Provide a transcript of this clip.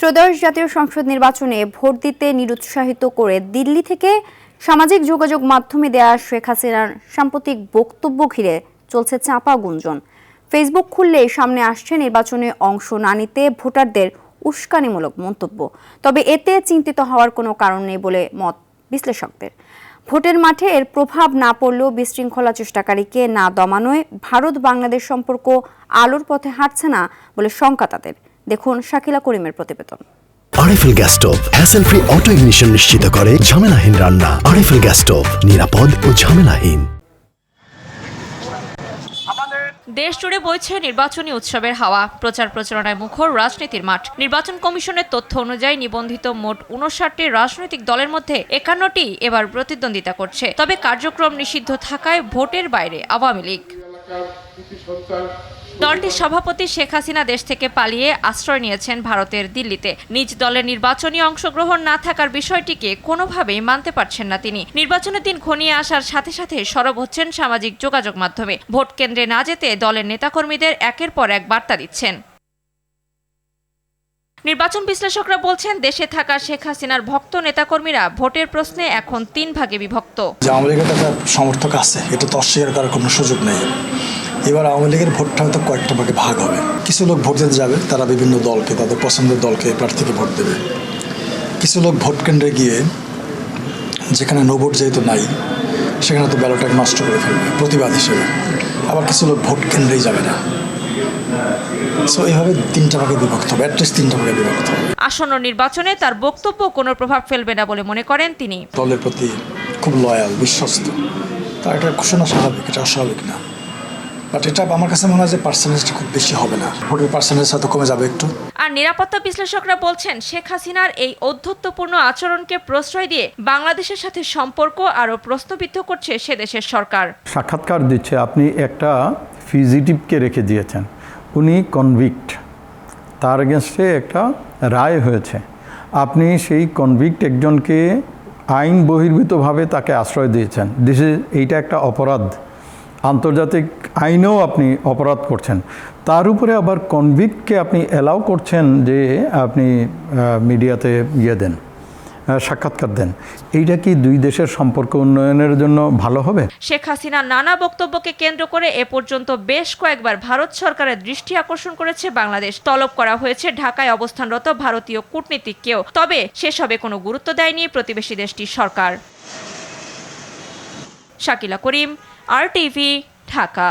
ত্রয়োদশ জাতীয় সংসদ নির্বাচনে ভোট দিতে নিরুৎসাহিত করে দিল্লি থেকে সামাজিক যোগাযোগ মাধ্যমে দেয়া শেখ হাসিনার সাম্প্রতিক বক্তব্য ঘিরে চলছে চাপা গুঞ্জন। ফেসবুক খুললেই সামনে আসছে নির্বাচনে অংশ না নিতে ভোটারদের উস্কানিমূলক মন্তব্য। তবে এতে চিন্তিত হওয়ার কোনো কারণ নেই বলে মত বিশ্লেষকদের। ভোটের মাঠে এর প্রভাব না পড়লেও বিশৃঙ্খলা চেষ্টাকারীকে না দমানোয় ভারত বাংলাদেশ সম্পর্ক আলোর পথে হাঁটছে না বলে শঙ্কা তাদের। দেখুন শাকিলা করিমের প্রতিবেদন। RFL gas stove hassle free auto ignition নিশ্চিত করে ঝামেলাহীন রান্না। আরএফএল গ্যাস স্টোভ নিরাপদ ও ঝামেলাহীন। দেশ জুড়ে বইছে নির্বাচনী উৎসবের হাওয়া। প্রচার প্রচারণায় মুখর রাজনীতির মাঠ। নির্বাচন কমিশনের তথ্য অনুযায়ী নিবন্ধিত মোট ৫৯টি রাজনৈতিক দলের মধ্যে ৫১টি এবার প্রতিদ্বন্দ্বিতা করছে। তবে কার্যক্রম নিষিদ্ধ থাকায় ভোটের বাইরে আওয়ামী লীগ। দলটির সভাপতি শেখ হাসিনা দেশ থেকে পালিয়ে আশ্রয় নিয়েছেন ভারতের দিল্লিতে। নিজ দলের নির্বাচনী অংশগ্রহণ না থাকার বিষয়টিকে কোনোভাবেই মানতে পারছেন না তিনি। নির্বাচনের দিন ঘনিয়ে আসার সাথে সাথে সরব হচ্ছেন সামাজিক যোগাযোগ মাধ্যমে। ভোট কেন্দ্রে না যেতে দলের নেতাকর্মীদের একের পর এক বার্তা দিচ্ছেন। নির্বাচন বিশ্লেষকরা বলছেন, দেশে থাকা শেখ হাসিনার ভক্ত নেতাকর্মীরা ভোটের প্রশ্নে এখন ৩ ভাগে বিভক্ত। আওয়ামী লীগের একটা সমর্থক আছে, এটা তো অস্বীকার করার কোনো সুযোগ নেই। এবার আওয়ামী লীগের ভোটটা হয়তো কয়েকটা ভাগে ভাগ হবে। কিছু লোক ভোট দিতে যাবে, তারা বিভিন্ন দলকে, তাদের পছন্দের দলকে, প্রার্থীকে ভোট দেবে। কিছু লোক ভোট কেন্দ্রে গিয়ে যেখানে নো ভোট যেহেতু নাই, সেখানে তো ব্যালটটাকে নষ্ট করে ফেলবে প্রতিবাদ হিসেবে। আবার কিছু লোক ভোট কেন্দ্রেই যাবে না। সো এইভাবে 3টা ভাগে বিভক্ত হবে, অ্যাটলিস্ট 3টা ভাগে বিভক্ত হবে। আসন্ন নির্বাচনে তার বক্তব্য কোনো প্রভাব ফেলবে না বলে মনে করেন তিনি। দলের প্রতি খুব লয়াল, বিশ্বস্ত, তা এটা ঘোষণা স্বাভাবিক, এটা অস্বাভাবিক না। বাট এটা আমার কাছে মনে হয় যে পার্সেন্টেজটা খুব বেশি হবে না, ভোটের পার্সেন্টেজ হয়তো কমে যাবে একটু। আর নিরাপত্তা বিশ্লেষকরা বলছেন, শেখ হাসিনার এই ঔদ্ধত্যপূর্ণ আচরণকে প্রশ্রয় দিয়ে বাংলাদেশের সাথে সম্পর্ক আরও প্রশ্নবিদ্ধ করছে সে দেশের সরকার। সাক্ষাৎকার দিচ্ছে, আপনি একটা ফিজিটিভকে রেখে দিয়েছেন, উনি কনভিক্ট, তার এগেনস্টে একটা রায় হয়েছে। আপনি সেই কনভিক্ট একজনকে আইন বহির্ভূতভাবে তাকে আশ্রয় দিয়েছেন। এইটা একটা অপরাধ, আন্তর্জাতিক আইনেও আপনি অপরাধ করছেন। তার উপরে আবার কনভিক্টকে আপনি অ্যালাউ করছেন যে আপনি মিডিয়াতে দেন, সাক্ষাৎকার দেন। এইটা কি দুই দেশের সম্পর্ক উন্নয়নের জন্য ভালো হবে? শেখ হাসিনার নানা বক্তব্যকে কেন্দ্র করে এ পর্যন্ত বেশ কয়েকবার ভারত সরকারের দৃষ্টি আকর্ষণ করেছে বাংলাদেশ। তলব করা হয়েছে ঢাকায় অবস্থানরত ভারতীয় কূটনীতিককেও। তবে সেসবে কোনো গুরুত্ব দেয়নি প্রতিবেশী দেশটির সরকার। শাকিলা করিম, RTV, ঢাকা।